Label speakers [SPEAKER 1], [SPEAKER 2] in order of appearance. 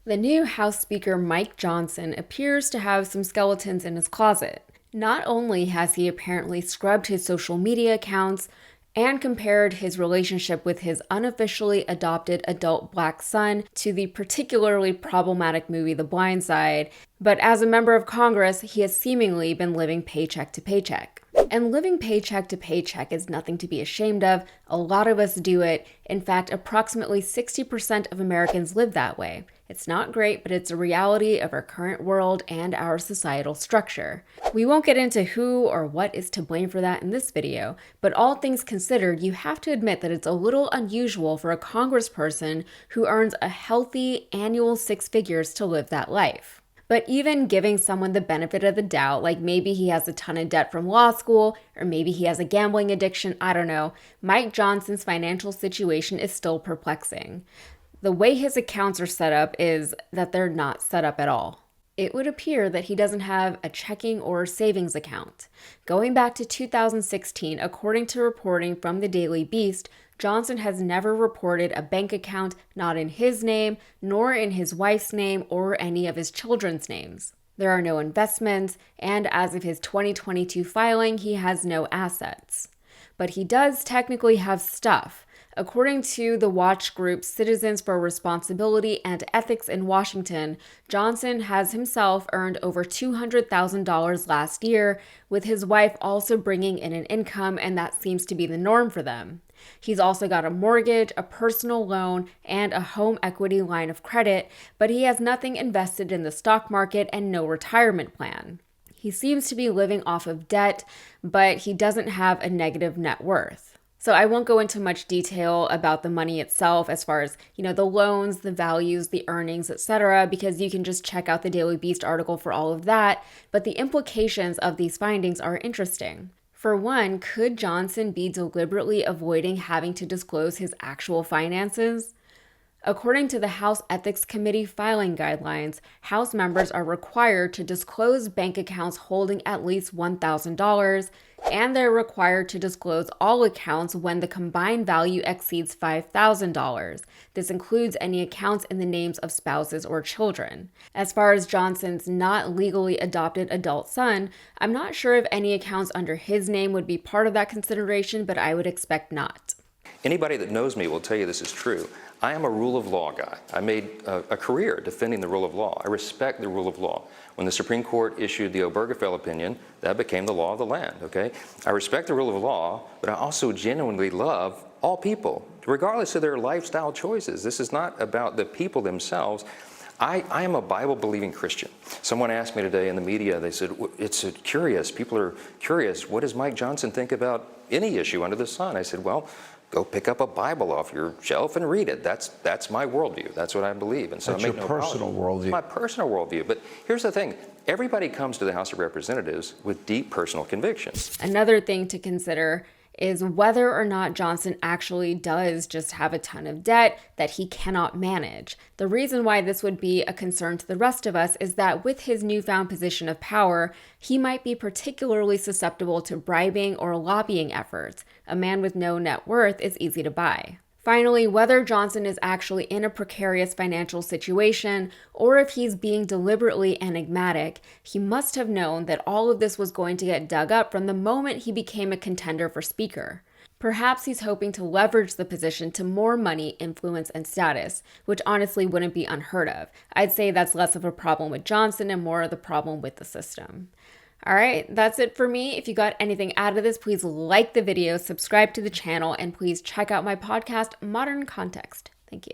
[SPEAKER 1] The new House Speaker Mike Johnson appears to have some skeletons in his closet. Not only has he apparently scrubbed his social media accounts and compared his relationship with his unofficially adopted adult black son to the particularly problematic movie The Blind Side, but as a member of Congress, he has seemingly been living paycheck to paycheck. And living paycheck to paycheck is nothing to be ashamed of. A lot of us do it. In fact, approximately 60% of Americans live that way. It's not great, but it's a reality of our current world and our societal structure. We won't get into who or what is to blame for that in this video, but all things considered, you have to admit that it's a little unusual for a congressperson who earns a healthy annual six figures to live that life. But even giving someone the benefit of the doubt, like maybe he has a ton of debt from law school, or maybe he has a gambling addiction, I don't know, Mike Johnson's financial situation is still perplexing. The way his accounts are set up is that they're not set up at all. It would appear that he doesn't have a checking or savings account. Going back to 2016, according to reporting from the Daily Beast, Johnson has never reported a bank account not in his name, nor in his wife's name, or any of his children's names. There are no investments, and as of his 2022 filing, he has no assets. But he does technically have stuff. According to the watch group Citizens for Responsibility and Ethics in Washington, Johnson has himself earned over $200,000 last year, with his wife also bringing in an income, and that seems to be the norm for them. He's also got a mortgage, a personal loan, and a home equity line of credit, but he has nothing invested in the stock market and no retirement plan. He seems to be living off of debt, but he doesn't have a negative net worth. So I won't go into much detail about the money itself as far as, the loans, the values, the earnings, etc., because you can just check out the Daily Beast article for all of that, but the implications of these findings are interesting. For one, could Johnson be deliberately avoiding having to disclose his actual finances? According to the House Ethics Committee filing guidelines, House members are required to disclose bank accounts holding at least $1,000, and they're required to disclose all accounts when the combined value exceeds $5,000. This includes any accounts in the names of spouses or children. As far as Johnson's not legally adopted adult son, I'm not sure if any accounts under his name would be part of that consideration, but I would expect not.
[SPEAKER 2] Anybody that knows me will tell you this is true. I am a rule of law guy. I made a career defending the rule of law. I respect the rule of law. When the Supreme Court issued the Obergefell opinion, that became the law of the land, okay? I respect the rule of law, but I also genuinely love all people, regardless of their lifestyle choices. This is not about the people themselves. I am a Bible-believing Christian. Someone asked me today in the media, they said, it's curious, people are curious, what does Mike Johnson think about any issue under the sun? I said, well, go pick up a Bible off your shelf and read it. That's my worldview. That's what I believe. And so
[SPEAKER 3] that's your personal worldview.
[SPEAKER 2] It's my personal worldview. But here's the thing. Everybody comes to the House of Representatives with deep personal convictions.
[SPEAKER 1] Another thing to consider is whether or not Johnson actually does just have a ton of debt that he cannot manage. The reason why this would be a concern to the rest of us is that with his newfound position of power, he might be particularly susceptible to bribing or lobbying efforts. A man with no net worth is easy to buy. Finally, whether Johnson is actually in a precarious financial situation or if he's being deliberately enigmatic, he must have known that all of this was going to get dug up from the moment he became a contender for speaker. Perhaps he's hoping to leverage the position to more money, influence, and status, which honestly wouldn't be unheard of. I'd say that's less of a problem with Johnson and more of the problem with the system. All right, that's it for me. If you got anything out of this, please like the video, subscribe to the channel, and please check out my podcast, Modern Context. Thank you.